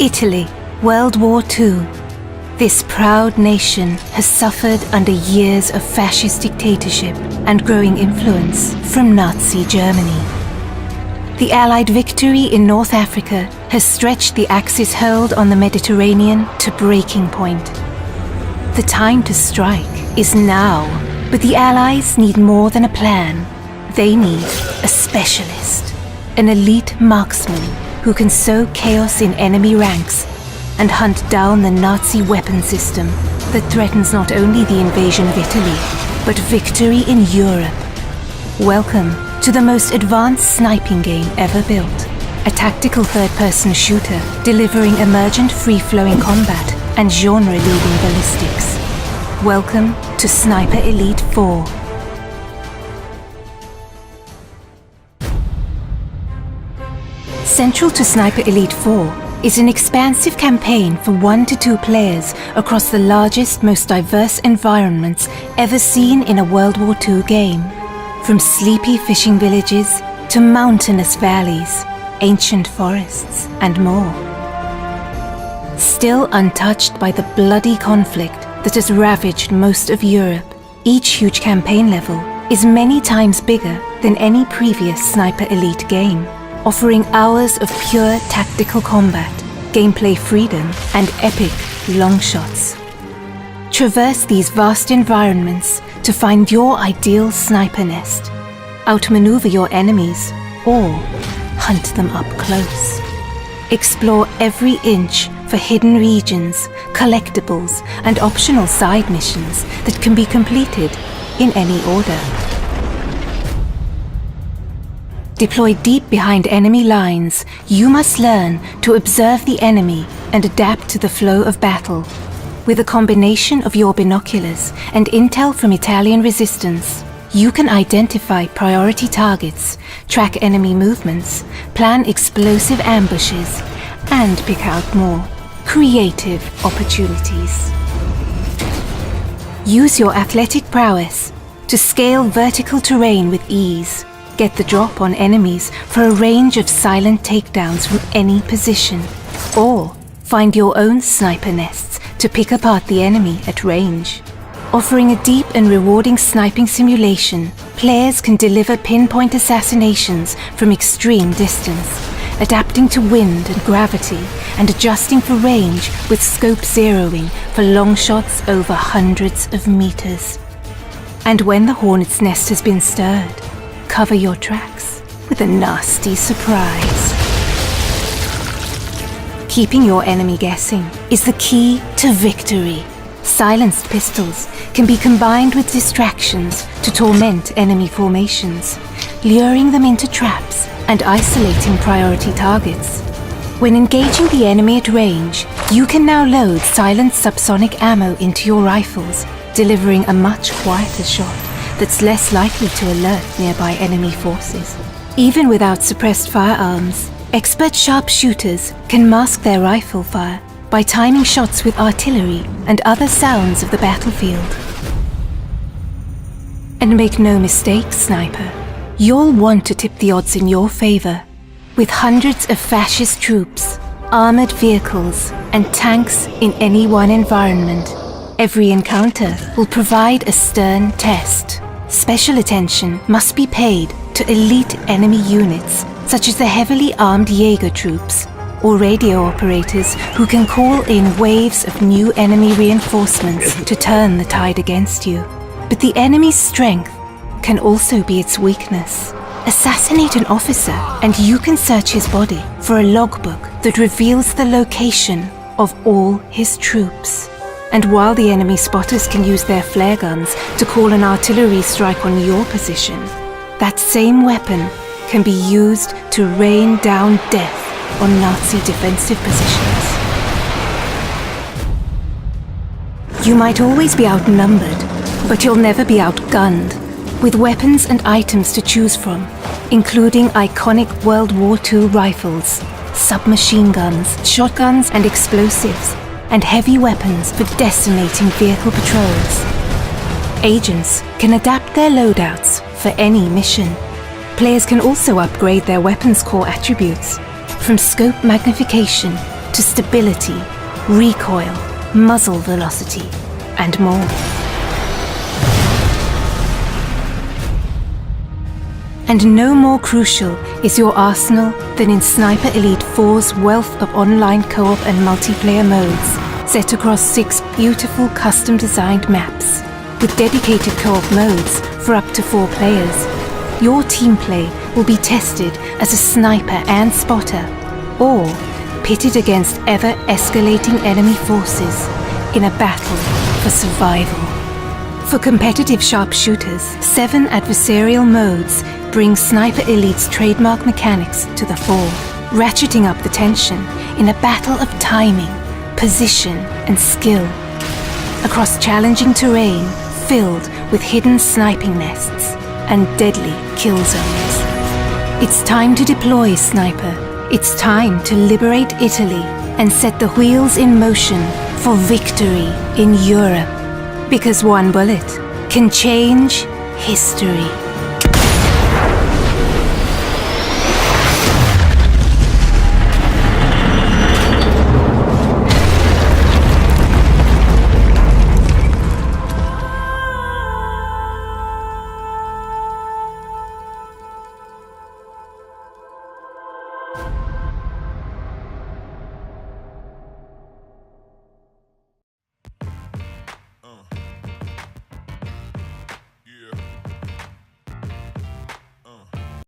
Italy, World War II. This proud nation has suffered under years of fascist dictatorship and growing influence from Nazi Germany. The Allied victory in North Africa has stretched the Axis hold on the Mediterranean to breaking point. The time to strike is now, but the Allies need more than a plan. They need a specialist, an elite marksman who can sow chaos in enemy ranks and hunt down the Nazi weapon system that threatens not only the invasion of Italy, but victory in Europe. Welcome to the most advanced sniping game ever built. A tactical third-person shooter delivering emergent free-flowing combat and genre-leading ballistics. Welcome to Sniper Elite 4. Central to Sniper Elite 4 is an expansive campaign for 1 to 2 players across the largest, most diverse environments ever seen in a World War II game. From sleepy fishing villages to mountainous valleys, ancient forests, and more. Still untouched by the bloody conflict that has ravaged most of Europe, each huge campaign level is many times bigger than any previous Sniper Elite game, offering hours of pure tactical combat, gameplay freedom, and epic long shots. Traverse these vast environments to find your ideal sniper nest, outmaneuver your enemies, or hunt them up close. Explore every inch for hidden regions, collectibles, and optional side missions that can be completed in any order. Deployed deep behind enemy lines, you must learn to observe the enemy and adapt to the flow of battle. With a combination of your binoculars and intel from Italian resistance, you can identify priority targets, track enemy movements, plan explosive ambushes, and pick out more creative opportunities. Use your athletic prowess to scale vertical terrain with ease. Get the drop on enemies for a range of silent takedowns from any position, or find your own sniper nests to pick apart the enemy at range. Offering a deep and rewarding sniping simulation, players can deliver pinpoint assassinations from extreme distance, adapting to wind and gravity and adjusting for range with scope zeroing for long shots over hundreds of meters. And when the hornet's nest has been stirred, cover your tracks with a nasty surprise. Keeping your enemy guessing is the key to victory. Silenced pistols can be combined with distractions to torment enemy formations, luring them into traps and isolating priority targets. When engaging the enemy at range, you can now load silent subsonic ammo into your rifles, delivering a much quieter shot that's less likely to alert nearby enemy forces. Even without suppressed firearms, expert sharpshooters can mask their rifle fire by timing shots with artillery and other sounds of the battlefield. And make no mistake, sniper, you'll want to tip the odds in your favor. With hundreds of fascist troops, armored vehicles, and tanks in any one environment, every encounter will provide a stern test. Special attention must be paid to elite enemy units, such as the heavily armed Jaeger troops, or radio operators who can call in waves of new enemy reinforcements to turn the tide against you. But the enemy's strength can also be its weakness. Assassinate an officer and you can search his body for a logbook that reveals the location of all his troops. And while the enemy spotters can use their flare guns to call an artillery strike on your position, that same weapon can be used to rain down death on Nazi defensive positions. You might always be outnumbered, but you'll never be outgunned, with weapons and items to choose from, including iconic World War II rifles, submachine guns, shotguns and explosives, and heavy weapons for decimating vehicle patrols. Agents can adapt their loadouts for any mission. Players can also upgrade their weapons core attributes, from scope magnification to stability, recoil, muzzle velocity, and more. And no more crucial is your arsenal than in Sniper Elite 4's wealth of online co-op and multiplayer modes, set across 6 beautiful custom-designed maps. With dedicated co-op modes for up to 4 players, your team play will be tested as a sniper and spotter, or pitted against ever-escalating enemy forces in a battle for survival. For competitive sharpshooters, 7 adversarial modes bring Sniper Elite's trademark mechanics to the fore, ratcheting up the tension in a battle of timing, position, and skill. Across challenging terrain filled with hidden sniping nests and deadly kill zones. It's time to deploy, Sniper. It's time to liberate Italy and set the wheels in motion for victory in Europe. Because one bullet can change history.